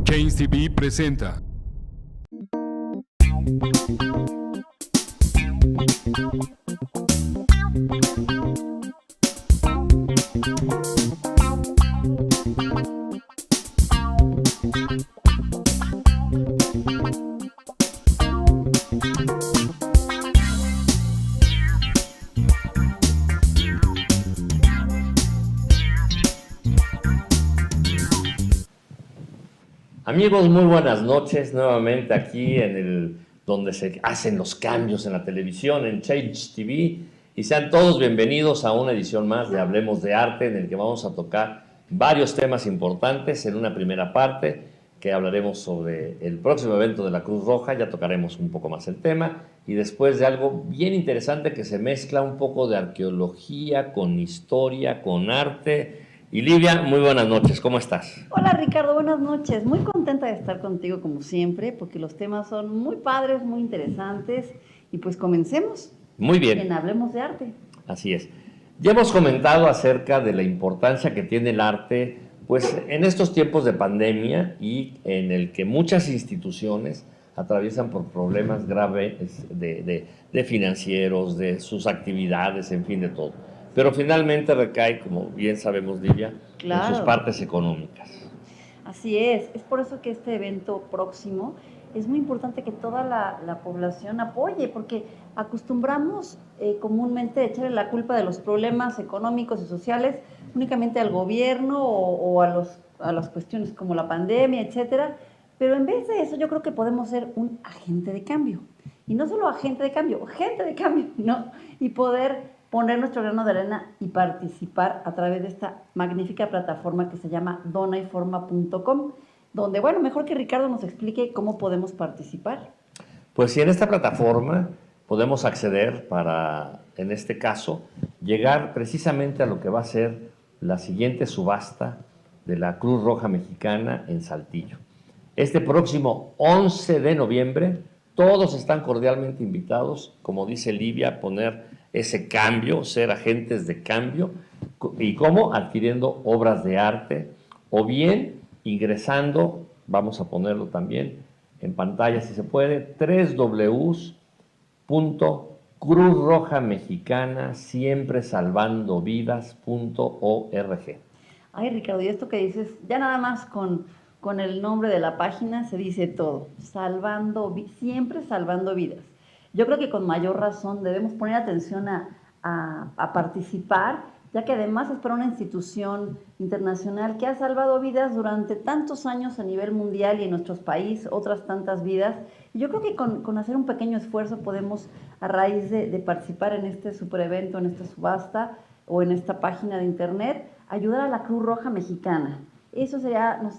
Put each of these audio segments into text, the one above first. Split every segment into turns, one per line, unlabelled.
Chains TV presenta.
Amigos, muy buenas noches, nuevamente aquí donde se hacen los cambios en la televisión, en Chains TV, y sean todos bienvenidos a una edición más de Hablemos de Arte, en el que vamos a tocar varios temas importantes. En una primera parte, que hablaremos sobre el próximo evento de la Cruz Roja, ya tocaremos un poco más el tema, y después de algo bien interesante que se mezcla un poco de arqueología con historia, con arte. Y Livia, muy buenas noches, ¿cómo estás?
Hola Ricardo, buenas noches. Muy contenta de estar contigo como siempre, porque los temas son muy padres, muy interesantes. Y pues comencemos.
Muy bien.
En Hablemos de Arte.
Así es. Ya hemos comentado acerca de la importancia que tiene el arte, pues en estos tiempos de pandemia y en el que muchas instituciones atraviesan por problemas graves de financieros, de sus actividades, en fin, de todo. Pero finalmente recae, como bien sabemos, Livia,
Claro,
en sus partes económicas.
Así es por eso que este evento próximo es muy importante que toda la población apoye, porque acostumbramos comúnmente a echarle la culpa de los problemas económicos y sociales únicamente al gobierno o a las cuestiones como la pandemia, etcétera. Pero en vez de eso, yo creo que podemos ser un agente de cambio. Y no solo agente de cambio, gente de cambio, ¿no? Y poder poner nuestro grano de arena y participar a través de esta magnífica plataforma que se llama donayforma.com, donde, bueno, mejor que Ricardo nos explique cómo podemos participar.
Pues sí, en esta plataforma podemos acceder para, en este caso, llegar precisamente a lo que va a ser la siguiente subasta de la Cruz Roja Mexicana en Saltillo. Este próximo 11 de noviembre, todos están cordialmente invitados, como dice Livia, a poner ese cambio, ser agentes de cambio. ¿Y cómo? Adquiriendo obras de arte o bien ingresando, vamos a ponerlo también en pantalla si se puede, www.cruzrojamexicanasiempresalvandovidas.org.
Ay, Ricardo, y esto que dices, ya nada más con el nombre de la página se dice todo, siempre salvando vidas. Yo creo que con mayor razón debemos poner atención a participar, ya que además es para una institución internacional que ha salvado vidas durante tantos años a nivel mundial y en nuestros países, otras tantas vidas. Y yo creo que con hacer un pequeño esfuerzo podemos, a raíz de participar en este super evento, en esta subasta o en esta página de internet, ayudar a la Cruz Roja Mexicana. Eso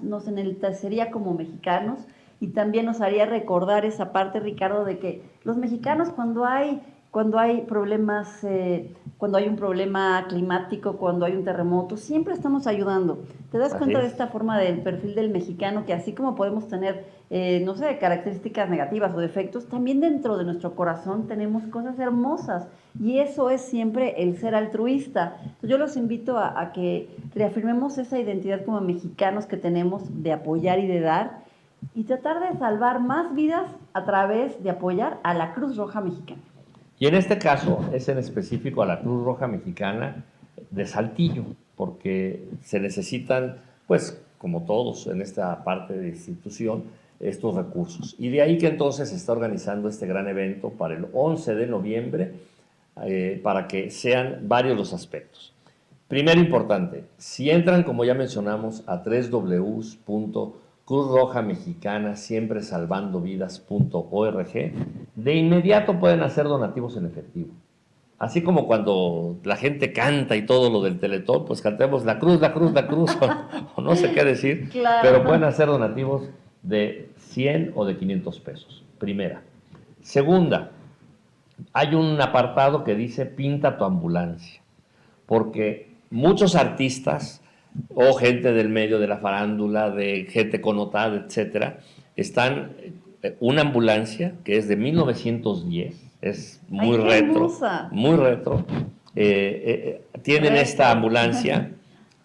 nos enaltecería como mexicanos. Y también nos haría recordar esa parte, Ricardo, de que los mexicanos cuando hay problemas, cuando hay un problema climático, cuando hay un terremoto, siempre estamos ayudando. ¿Te das cuenta de esta forma del perfil del mexicano? Que así como podemos tener, no sé, características negativas o defectos, también dentro de nuestro corazón tenemos cosas hermosas. Y eso es siempre el ser altruista. Entonces yo los invito a que reafirmemos esa identidad como mexicanos que tenemos de apoyar y de dar, y tratar de salvar más vidas a través de apoyar a la Cruz Roja Mexicana.
Y en este caso es en específico a la Cruz Roja Mexicana de Saltillo, porque se necesitan, pues como todos en esta parte de institución, estos recursos. Y de ahí que entonces se está organizando este gran evento para el 11 de noviembre, para que sean varios los aspectos. Primero importante, si entran, como ya mencionamos, a www.cruzrojamexicanasiempresalvandovidas.org, de inmediato pueden hacer donativos en efectivo. Así como cuando la gente canta y todo lo del Teletón, pues cantemos la cruz, la cruz, la cruz, o no sé qué decir,
Claro.
Pero pueden hacer donativos de 100 o de 500 pesos, primera. Segunda, hay un apartado que dice pinta tu ambulancia, porque muchos artistas o gente del medio de la farándula, de gente connotada, etcétera, están una ambulancia que es de 1910, es muy retro, muy retro. Tienen esta ambulancia,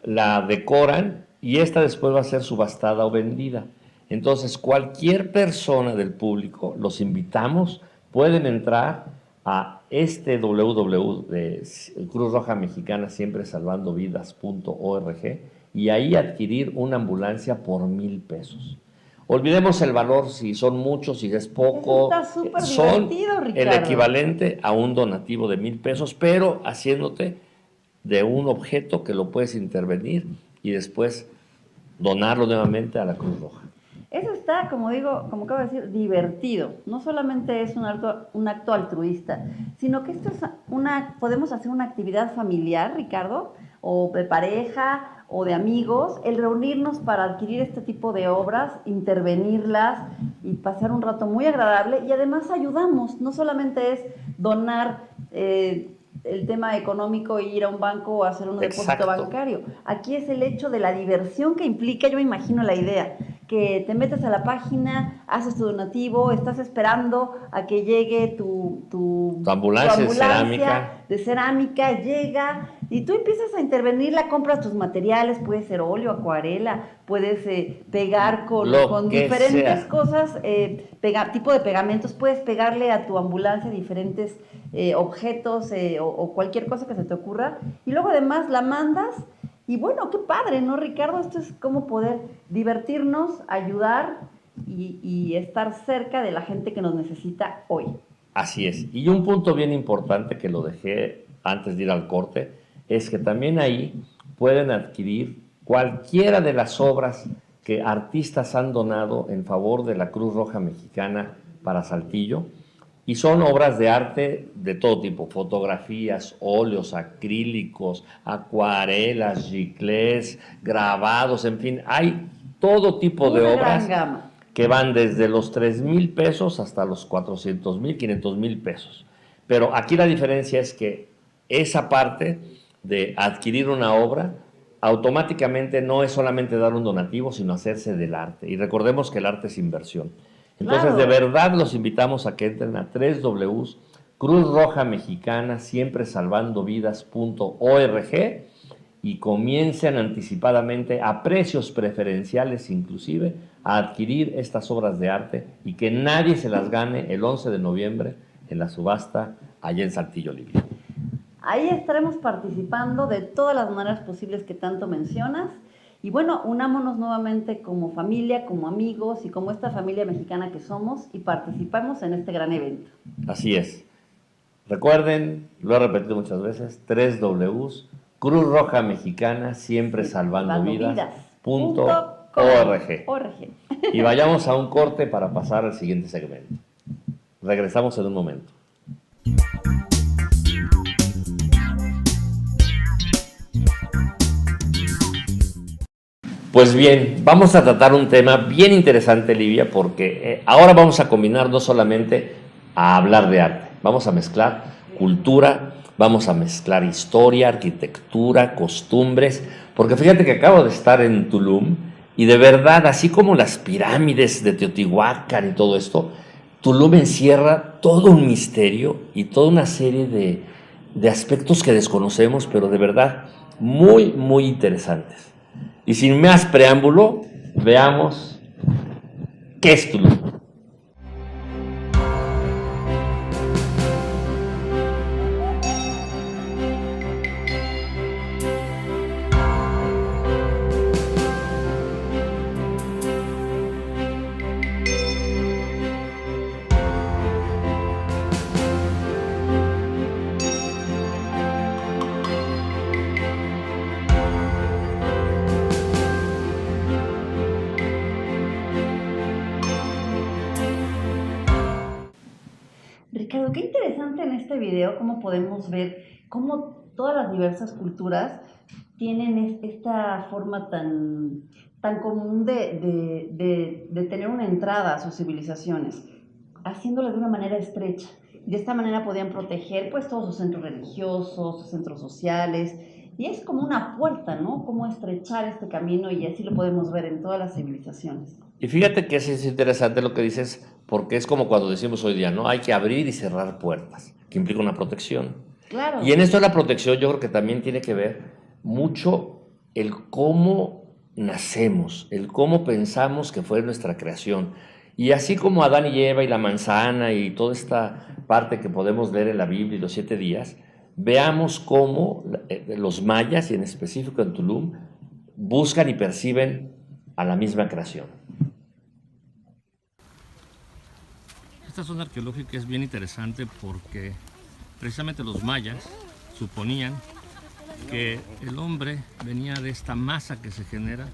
la decoran y esta después va a ser subastada o vendida. Entonces, cualquier persona del público, los invitamos, pueden entrar a este www de Cruz Roja Mexicana Siempre Salvando Vidas.org y ahí adquirir una ambulancia por 1,000 pesos. Olvidemos el valor, si son muchos, si es poco.
Eso está súper
son
divertido,
el
Ricardo.
equivalente a un donativo de 1,000 pesos, pero haciéndote de un objeto que lo puedes intervenir y después donarlo nuevamente a la Cruz Roja.
Eso está, como digo, como acabo de decir, divertido. No solamente es un acto altruista, sino que esto es podemos hacer una actividad familiar, Ricardo, o de pareja, o de amigos, el reunirnos para adquirir este tipo de obras, intervenirlas y pasar un rato muy agradable, y además ayudamos, no solamente es donar el tema económico e ir a un banco o hacer un depósito bancario. Aquí es el hecho de la diversión que implica, yo me imagino la idea, que te metes a la página, haces tu donativo, estás esperando a que llegue tu
ambulancia
de cerámica, llega y tú empiezas a intervenirla, compras tus materiales, puede ser óleo, acuarela, puedes pegar con diferentes cosas, tipo de pegamentos, puedes pegarle a tu ambulancia diferentes objetos o cualquier cosa que se te ocurra, y luego además la mandas. Y bueno, qué padre, ¿no, Ricardo? Esto es como poder divertirnos, ayudar y estar cerca de la gente que nos necesita hoy.
Así es. Y un punto bien importante que lo dejé antes de ir al corte, es que también ahí pueden adquirir cualquiera de las obras que artistas han donado en favor de la Cruz Roja Mexicana para Saltillo. Y son obras de arte de todo tipo, fotografías, óleos, acrílicos, acuarelas, giclés, grabados, en fin, hay todo tipo de obras que van desde los 3,000 pesos hasta los 400,000, 500,000 pesos. Pero aquí la diferencia es que esa parte de adquirir una obra automáticamente no es solamente dar un donativo, sino hacerse del arte. Y recordemos que el arte es inversión. Entonces, claro, de verdad los invitamos a que entren a Cruz Roja Mexicana Siempre Salvando Vidas.org y comiencen anticipadamente a precios preferenciales inclusive a adquirir estas obras de arte y que nadie se las gane el 11 de noviembre en la subasta allá en Saltillo, Livia.
Ahí estaremos participando de todas las maneras posibles que tanto mencionas. Y bueno, unámonos nuevamente como familia, como amigos y como esta familia mexicana que somos y participamos en este gran evento.
Así es. Recuerden, lo he repetido muchas veces, 3 Ws, Cruz Roja Mexicana, siempre salvando vidas.org. Y vayamos a un corte para pasar al siguiente segmento. Regresamos en un momento. Pues bien, vamos a tratar un tema bien interesante, Livia, porque ahora vamos a combinar no solamente a hablar de arte, vamos a mezclar cultura, vamos a mezclar historia, arquitectura, costumbres, porque fíjate que acabo de estar en Tulum y de verdad, así como las pirámides de Teotihuacán y todo esto, Tulum encierra todo un misterio y toda una serie de aspectos que desconocemos, pero de verdad muy, muy interesantes. Y sin más preámbulo, veamos qué es Tulum.
Ricardo, qué interesante en este video cómo podemos ver cómo todas las diversas culturas tienen esta forma tan común de tener una entrada a sus civilizaciones, haciéndolo de una manera estrecha. De esta manera podían proteger pues todos sus centros religiosos, sus centros sociales, y es como una puerta, ¿no? Cómo estrechar este camino, y así lo podemos ver en todas las civilizaciones.
Y fíjate que es interesante lo que dices, porque es como cuando decimos hoy día, ¿no? Hay que abrir y cerrar puertas, que implica una protección.
Claro.
Y en esto de la protección yo creo que también tiene que ver mucho el cómo nacemos, el cómo pensamos que fue nuestra creación. Y así como Adán y Eva y la manzana y toda esta parte que podemos leer en la Biblia y los 7 días, veamos cómo los mayas, y en específico en Tulum, buscan y perciben a la misma creación.
Esta zona arqueológica es bien interesante porque precisamente los mayas suponían que el hombre venía de esta masa que se genera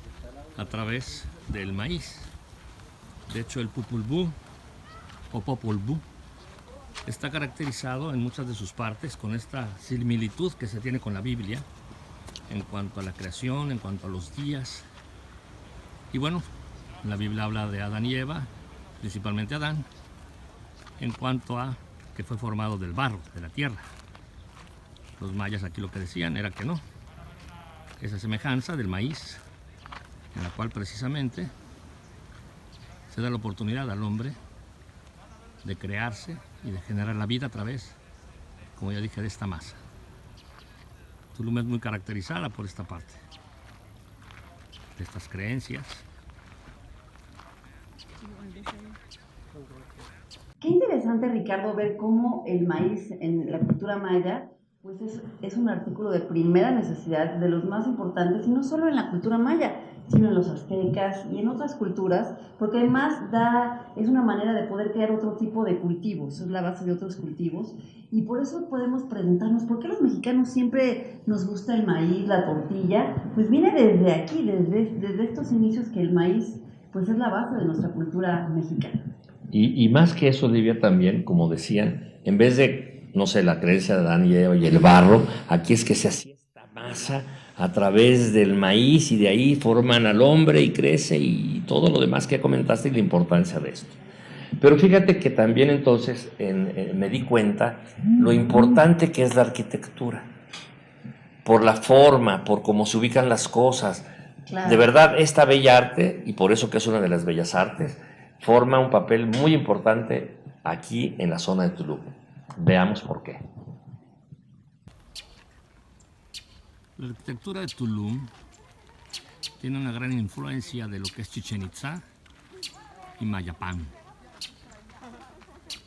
a través del maíz. De hecho, el Popol Vuh o Popol Vuh está caracterizado en muchas de sus partes con esta similitud que se tiene con la Biblia en cuanto a la creación, en cuanto a los días. Y bueno, la Biblia habla de Adán y Eva, principalmente Adán, en cuanto a que fue formado del barro, de la tierra. Los mayas aquí lo que decían era que no. Esa semejanza del maíz, en la cual precisamente se da la oportunidad al hombre de crearse y de generar la vida a través, como ya dije, de esta masa. Tulum es muy caracterizada por esta parte, de estas creencias.
Qué interesante, Ricardo, ver cómo el maíz en la cultura maya pues es un artículo de primera necesidad, de los más importantes, y no solo en la cultura maya, sino en los aztecas y en otras culturas, porque además es una manera de poder crear otro tipo de cultivos, es la base de otros cultivos, y por eso podemos preguntarnos, ¿por qué los mexicanos siempre nos gusta el maíz, la tortilla? Pues viene desde aquí, desde estos inicios que el maíz pues es la base de nuestra cultura mexicana.
Y más que eso, Olivia, también, como decían, en vez de, no sé, la creencia de Adán y Eva y el barro, aquí es que se hacía esta masa a través del maíz y de ahí forman al hombre y crece y todo lo demás que comentaste y la importancia de esto. Pero fíjate que también entonces me di cuenta lo importante que es la arquitectura, por la forma, por cómo se ubican las cosas. Claro. De verdad, esta bella arte, y por eso que es una de las bellas artes, forma un papel muy importante aquí en la zona de Tulum. Veamos por qué.
La arquitectura de Tulum tiene una gran influencia de lo que es Chichén Itzá y Mayapán.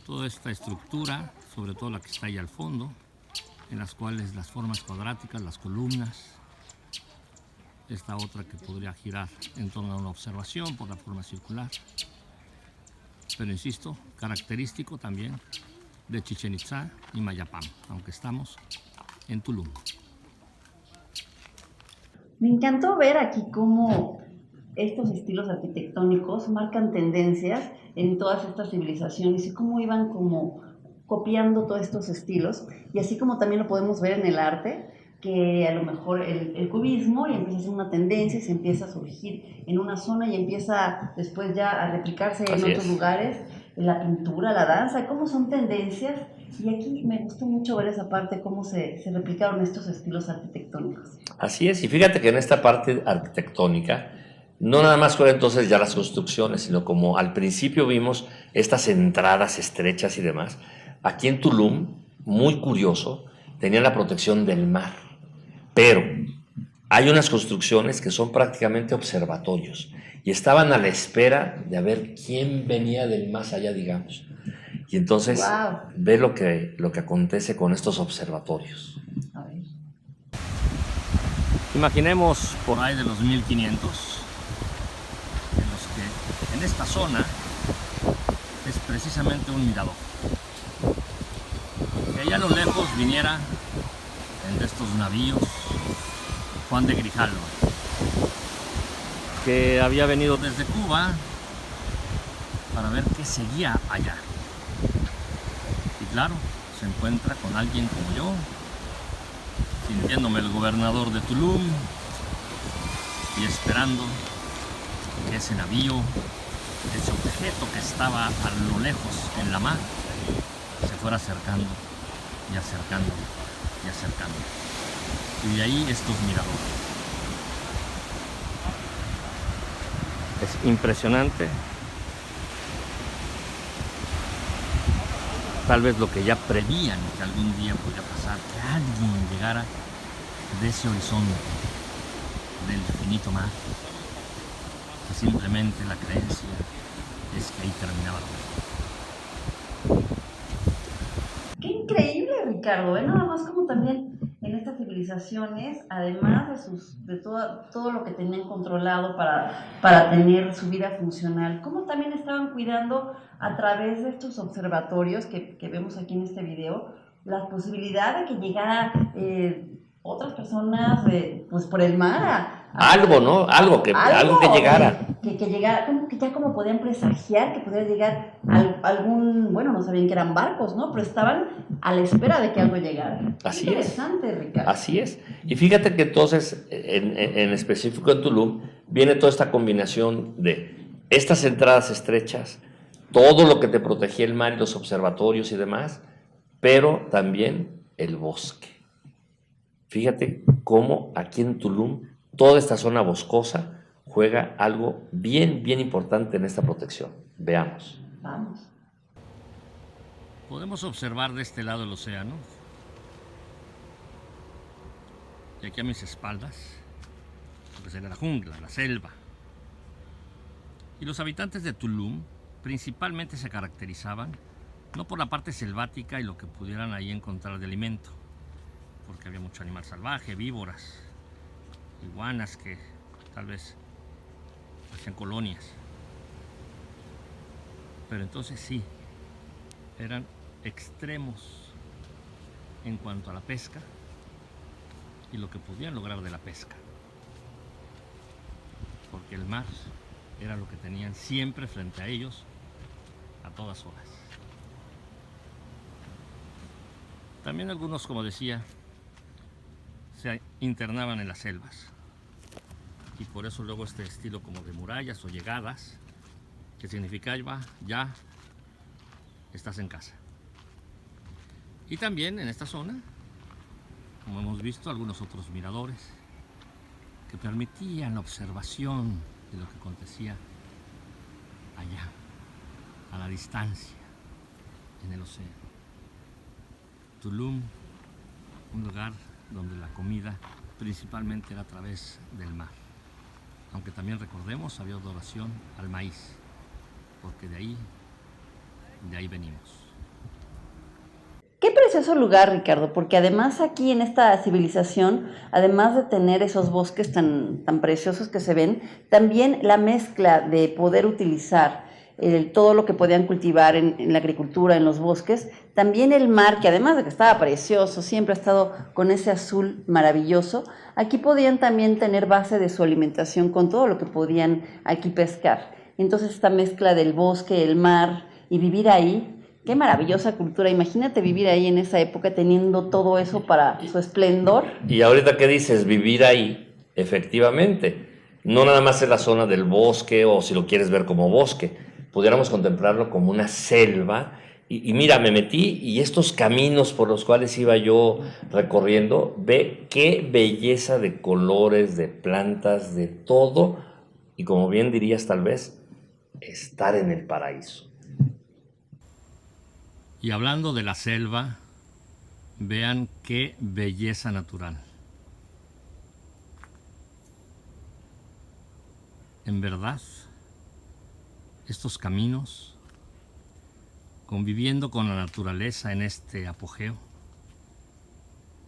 Toda esta estructura, sobre todo la que está ahí al fondo, en las cuales las formas cuadráticas, las columnas, esta otra que podría girar en torno a una observación por la forma circular. Pero insisto, característico también de Chichén Itzá y Mayapán, aunque estamos en Tulum.
Me encantó ver aquí cómo estos estilos arquitectónicos marcan tendencias en todas estas civilizaciones y cómo iban como copiando todos estos estilos, y así como también lo podemos ver en el arte, que a lo mejor el cubismo y empieza a ser una tendencia y se empieza a surgir en una zona y empieza después ya a replicarse en otros lugares, en la pintura, la danza, cómo son tendencias, y aquí me gustó mucho ver esa parte, cómo se replicaron estos estilos arquitectónicos.
Así es, y fíjate que en esta parte arquitectónica no nada más fueron entonces ya las construcciones, sino como al principio vimos estas entradas estrechas y demás, aquí en Tulum, muy curioso, tenían la protección del mar. Pero hay unas construcciones que son prácticamente observatorios y estaban a la espera de ver quién venía del más allá, digamos. Y entonces ve lo que acontece con estos observatorios.
A ver.
Imaginemos por ahí de los 1500, en los que en esta zona es precisamente un mirador. Que allá a lo lejos viniera en de estos navíos Juan de Grijalva, que había venido desde Cuba para ver qué seguía allá. Y claro, se encuentra con alguien como yo, sintiéndome el gobernador de Tulum y esperando que ese navío, ese objeto que estaba a lo lejos en la mar, se fuera acercando y acercando y acercando. Y de ahí estos miradores. Es impresionante. Tal vez lo que ya prevían que algún día podría pasar, que alguien llegara de ese horizonte, del infinito mar, que simplemente la creencia es que ahí terminaba la vida.
Qué increíble, Ricardo, ¿eh? Nada más como también en estas civilizaciones, además de todo lo que tenían controlado para tener su vida funcional, cómo también estaban cuidando a través de estos observatorios que vemos aquí en este video, la posibilidad de que llegara otras personas pues por el mar
Algo, ¿no? Algo que llegara.
Que llegara, como que ya como podían presagiar que podía llegar algún, bueno, no sabían que eran barcos, ¿no? Pero estaban a la espera de que algo llegara.
Así
Interesante,
es.
Ricardo.
Así es. Y fíjate que entonces, en específico en Tulum, viene toda esta combinación de estas entradas estrechas, todo lo que te protegía el mar y los observatorios y demás, pero también el bosque. Fíjate cómo aquí en Tulum, toda esta zona boscosa juega algo bien, bien importante en esta protección. Veamos.
Vamos.
Podemos observar de este lado el océano, y aquí a mis espaldas, lo que sería la jungla, la selva. Y los habitantes de Tulum principalmente se caracterizaban no por la parte selvática y lo que pudieran ahí encontrar de alimento, porque había mucho animal salvaje, víboras, iguanas que tal vez hacían colonias. Pero entonces sí, eran extremos en cuanto a la pesca y lo que podían lograr de la pesca, porque el mar era lo que tenían siempre frente a ellos a todas horas. También algunos, como decía, se internaban en las selvas, y por eso luego este estilo como de murallas o llegadas, que significaba ya estás en casa. Y también en esta zona, como hemos visto, algunos otros miradores que permitían la observación de lo que acontecía allá, a la distancia, en el océano. Tulum, un lugar donde la comida principalmente era a través del mar. Aunque también recordemos, había adoración al maíz, porque de ahí venimos.
Qué precioso lugar, Ricardo, porque además aquí en esta civilización, además de tener esos bosques tan preciosos que se ven, también la mezcla de poder utilizar todo lo que podían cultivar en la agricultura, en los bosques, también el mar, que además de que estaba precioso, siempre ha estado con ese azul maravilloso, aquí podían también tener base de su alimentación con todo lo que podían aquí pescar. Entonces esta mezcla del bosque, el mar y vivir ahí, qué maravillosa cultura. Imagínate vivir ahí en esa época teniendo todo eso para su esplendor.
Y ahorita que dices vivir ahí, efectivamente, no nada más es la zona del bosque, o si lo quieres ver como bosque, pudiéramos contemplarlo como una selva. Y mira, me metí y estos caminos por los cuales iba yo recorriendo, ve qué belleza de colores, de plantas, de todo. Y como bien dirías tal vez, estar en el paraíso.
Y hablando de la selva, vean qué belleza natural. En verdad, estos caminos, conviviendo con la naturaleza en este apogeo,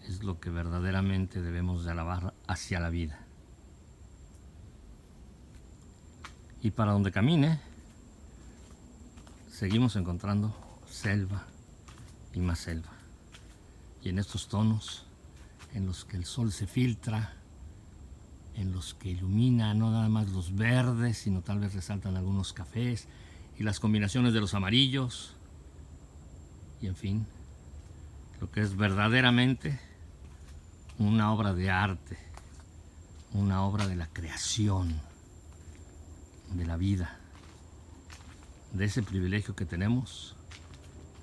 es lo que verdaderamente debemos de alabar hacia la vida. Y para donde camine, seguimos encontrando selva y más selva. Y en estos tonos en los que el sol se filtra, en los que ilumina no nada más los verdes, sino tal vez resaltan algunos cafés y las combinaciones de los amarillos. Y en fin, lo que es verdaderamente una obra de arte, una obra de la creación, de la vida, de ese privilegio que tenemos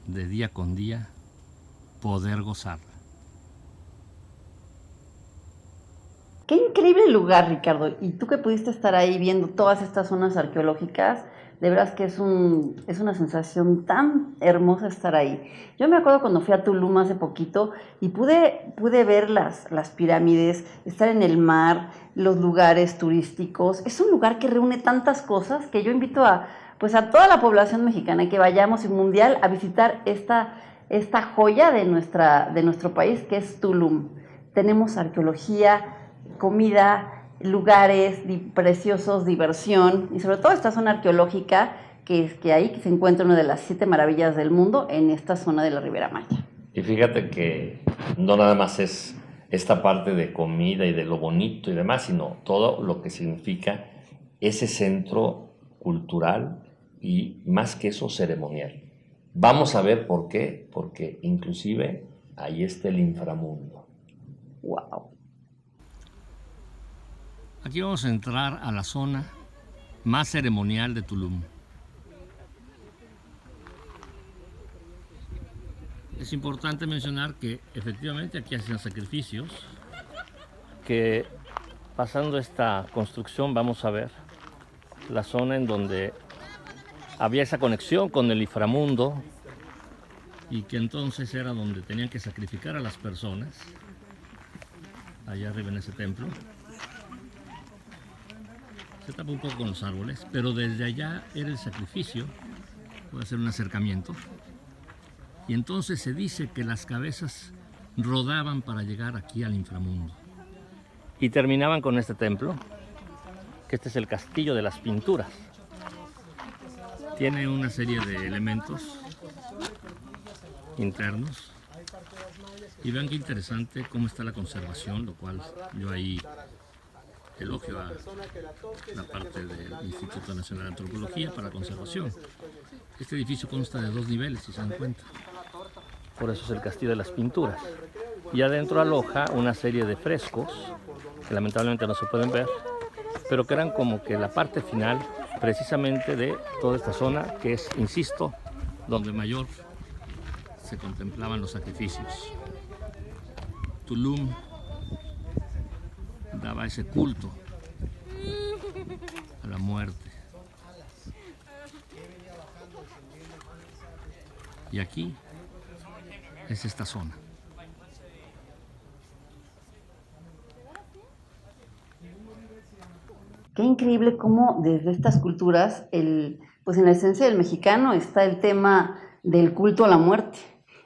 de día con día poder gozarla.
Qué increíble lugar, Ricardo. Y tú que pudiste estar ahí viendo todas estas zonas arqueológicas, De veras que es una sensación tan hermosa estar ahí. Yo me acuerdo cuando fui a Tulum hace poquito y pude ver las pirámides, estar en el mar, los lugares turísticos. Es un lugar que reúne tantas cosas que yo invito a toda la población mexicana que vayamos y mundial a visitar esta joya de nuestro país, que es Tulum. Tenemos arqueología, comida, lugares preciosos, diversión y sobre todo esta zona arqueológica que ahí se encuentra una de las 7 maravillas del mundo en esta zona de la Riviera Maya.
Y fíjate que no nada más es esta parte de comida y de lo bonito y demás, sino todo lo que significa ese centro cultural y más que eso ceremonial. Vamos a ver por qué, porque inclusive ahí está el inframundo.
¡Wow!
Aquí vamos a entrar a la zona más ceremonial de Tulum. Es importante mencionar que efectivamente aquí hacían sacrificios, que pasando esta construcción vamos a ver la zona en donde había esa conexión con el inframundo y que entonces era donde tenían que sacrificar a las personas, allá arriba en ese templo. Se tapa un poco con los árboles, pero desde allá era el sacrificio, puede ser un acercamiento. Y entonces se dice que las cabezas rodaban para llegar aquí al inframundo. Y terminaban con este templo, que este es el castillo de las pinturas. Tiene una serie de elementos internos. Y vean qué interesante cómo está la conservación, lo cual yo ahí elogio a la parte del Instituto Nacional de Antropología para la Conservación. Este edificio consta de 2 niveles, si se dan cuenta. Por eso es el Castillo de las Pinturas. Y adentro aloja una serie de frescos, que lamentablemente no se pueden ver, pero que eran como que la parte final precisamente de toda esta zona, que es, insisto, donde mayor se contemplaban los sacrificios. Tulum daba ese culto a la muerte. Y aquí es esta zona.
Qué increíble cómo desde estas culturas, pues en la esencia del mexicano está el tema del culto a la muerte.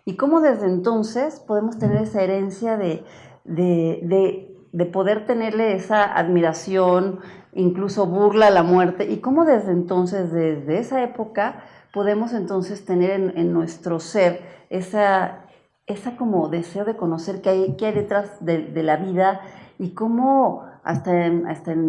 Y cómo desde entonces podemos tener esa herencia de poder tenerle esa admiración, incluso burla a la muerte. Y cómo desde entonces, desde esa época, podemos entonces tener en nuestro ser esa como deseo de conocer qué hay detrás de la vida y cómo hasta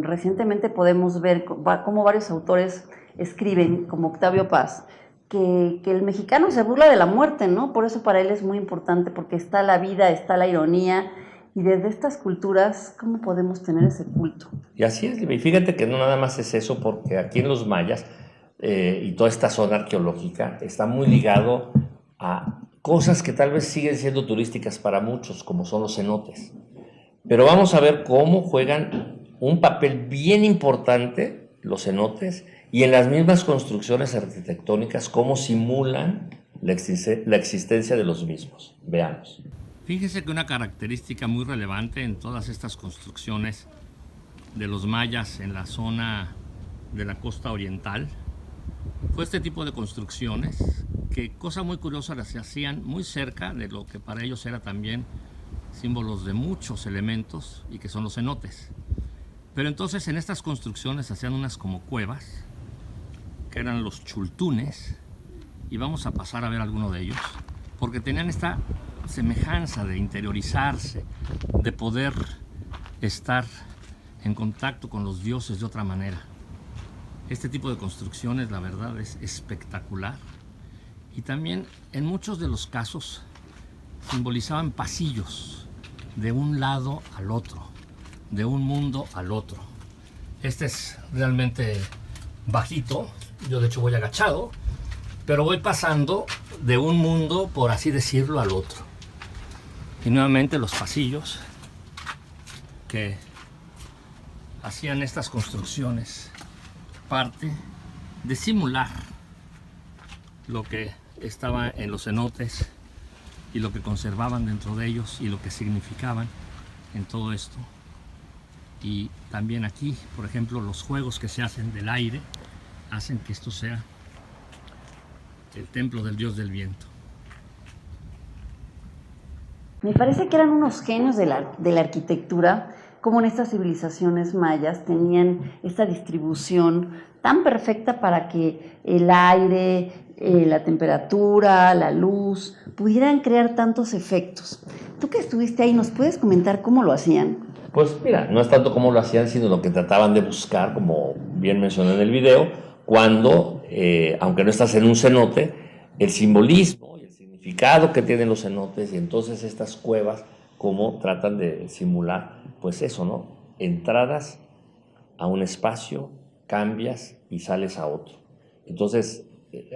recientemente podemos ver cómo varios autores escriben, como Octavio Paz, que el mexicano se burla de la muerte, ¿no? Por eso para él es muy importante, porque está la vida, está la ironía, y desde estas culturas, ¿cómo podemos tener ese culto?
Y así es, y fíjate que no nada más es eso, porque aquí en los mayas y toda esta zona arqueológica está muy ligado a cosas que tal vez siguen siendo turísticas para muchos, como son los cenotes. Pero vamos a ver cómo juegan un papel bien importante los cenotes y en las mismas construcciones arquitectónicas, cómo simulan la existencia de los mismos. Veamos.
Fíjese que una característica muy relevante en todas estas construcciones de los mayas en la zona de la costa oriental fue este tipo de construcciones que, cosa muy curiosa, las hacían muy cerca de lo que para ellos era también símbolos de muchos elementos y que son los cenotes. Pero entonces en estas construcciones hacían unas como cuevas, que eran los chultunes, y vamos a pasar a ver alguno de ellos, porque tenían esta semejanza de interiorizarse, de poder estar en contacto con los dioses de otra manera. Este tipo de construcciones, la verdad, es espectacular. Y también, en muchos de los casos, simbolizaban pasillos de un lado al otro, de un mundo al otro. Este es realmente bajito, yo de hecho voy agachado, pero voy pasando de un mundo, por así decirlo, al otro. Y nuevamente los pasillos que hacían estas construcciones parte de simular lo que estaba en los cenotes y lo que conservaban dentro de ellos y lo que significaban en todo esto. Y también aquí, por ejemplo, los juegos que se hacen del aire hacen que esto sea el templo del dios del viento.
Me parece que eran unos genios de la arquitectura, como en estas civilizaciones mayas tenían esta distribución tan perfecta para que el aire, la temperatura, la luz, pudieran crear tantos efectos. Tú que estuviste ahí, ¿nos puedes comentar cómo lo hacían?
Pues mira, no es tanto cómo lo hacían, sino lo que trataban de buscar, como bien mencioné en el video, cuando, aunque no estás en un cenote, el simbolismo y el significado que tienen los cenotes y entonces estas cuevas, cómo tratan de simular, pues eso, ¿no? Entradas a un espacio, cambias y sales a otro. Entonces,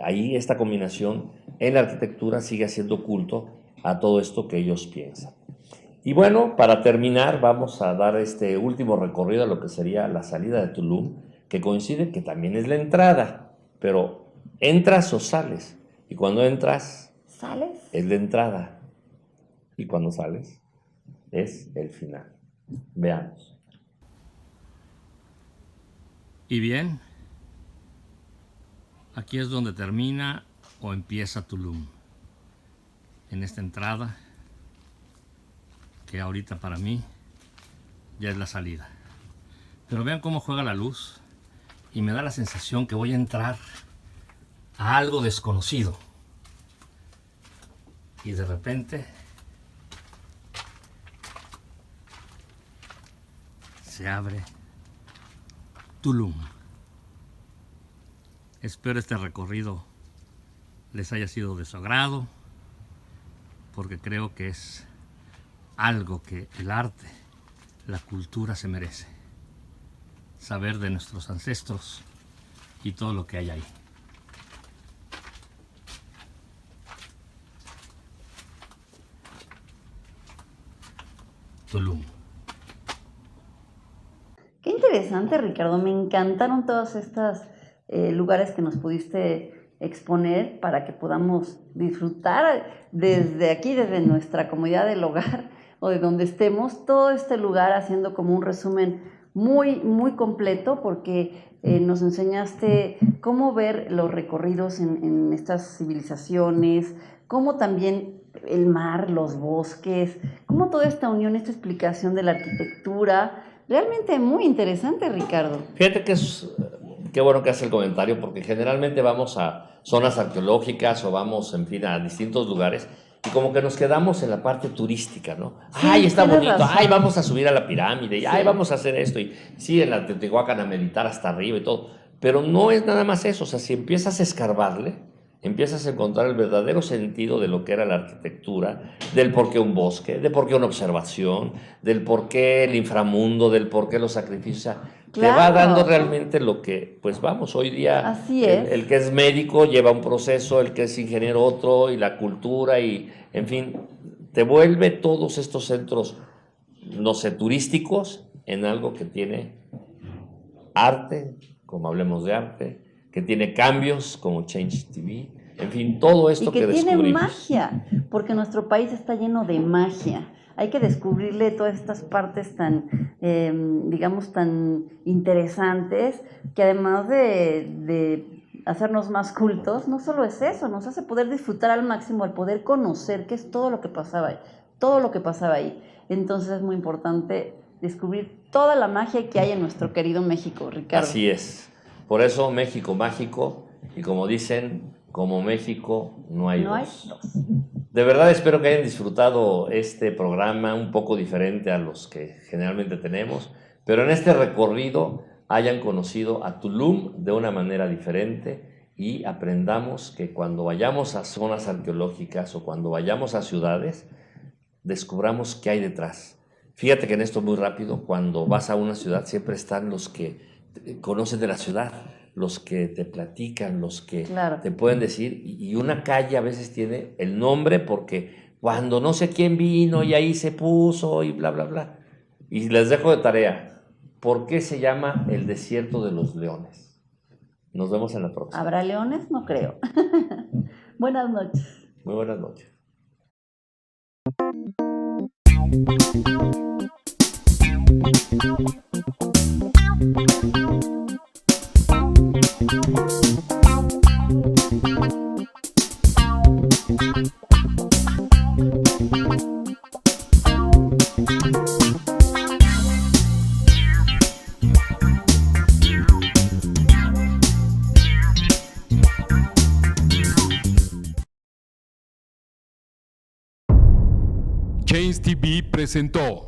ahí esta combinación en la arquitectura sigue haciendo culto a todo esto que ellos piensan. Y bueno, para terminar, vamos a dar este último recorrido a lo que sería la salida de Tulum, que coincide que también es la entrada, pero entras o sales. Y cuando entras,
¿Sales?
es la entrada. Y cuando sales, es el final. Veamos.
Y bien, aquí es donde termina o empieza Tulum. En esta entrada, que ahorita para mí ya es la salida. Pero vean cómo juega la luz y me da la sensación que voy a entrar a algo desconocido. Y de repente se abre Tulum. Espero este recorrido les haya sido de su agrado, porque creo que es algo que el arte, la cultura se merece. Saber de nuestros ancestros y todo lo que hay ahí. Tulum.
Qué interesante, Ricardo. Me encantaron todos estos lugares que nos pudiste exponer para que podamos disfrutar desde aquí, desde nuestra comodidad del hogar o de donde estemos, todo este lugar, haciendo como un resumen muy, muy completo, porque nos enseñaste cómo ver los recorridos en estas civilizaciones, cómo también el mar, los bosques, cómo toda esta unión, esta explicación de la arquitectura. Realmente muy interesante, Ricardo.
Fíjate que qué bueno que hace el comentario, porque generalmente vamos a zonas arqueológicas o vamos, en fin, a distintos lugares y como que nos quedamos en la parte turística, ¿no?
Sí,
¡Ay, está
tienes
bonito!
razón.
¡Ay, vamos a subir a la pirámide! Y,
Sí.
¡ay, vamos a hacer esto! Y sí, en la Teotihuacán a meditar hasta arriba y todo. Pero no es nada más eso. O sea, si empiezas a escarbarle, empiezas a encontrar el verdadero sentido de lo que era la arquitectura, del por qué un bosque, de por qué una observación, del por qué el inframundo, del por qué los sacrificios. O sea, te va
Claro.
dando realmente lo que, pues vamos, hoy día
Así es.
el que es médico lleva un proceso, el que es ingeniero otro, y la cultura, y en fin, te vuelve todos estos centros, no sé, turísticos, en algo que tiene arte, como hablemos de arte, que tiene cambios como Change TV, en fin, todo esto
Y que tiene
descubrimos.
magia, porque nuestro país está lleno de magia. Hay que descubrirle todas estas partes tan, digamos, tan interesantes, que además de hacernos más cultos, no solo es eso, nos hace poder disfrutar al máximo, el poder conocer qué es todo lo que pasaba ahí, todo lo que pasaba ahí. Entonces es muy importante descubrir toda la magia que hay en nuestro querido México, Ricardo.
Así es. Por eso México mágico, y como dicen, como México no hay
No hay
dos.
dos.
De verdad espero que hayan disfrutado este programa un poco diferente a los que generalmente tenemos, pero en este recorrido hayan conocido a Tulum de una manera diferente y aprendamos que cuando vayamos a zonas arqueológicas o cuando vayamos a ciudades, descubramos qué hay detrás. Fíjate que en esto muy rápido, cuando vas a una ciudad siempre están los que conocen de la ciudad, los que te platican, los que
Claro.
te pueden decir, y una calle a veces tiene el nombre porque cuando no sé quién vino y ahí se puso y bla, bla, bla. Y les dejo de tarea, ¿por qué se llama el desierto de los leones? Nos vemos en la próxima.
¿Habrá leones? No creo. Buenas noches.
Muy buenas noches.
Chains TV presentó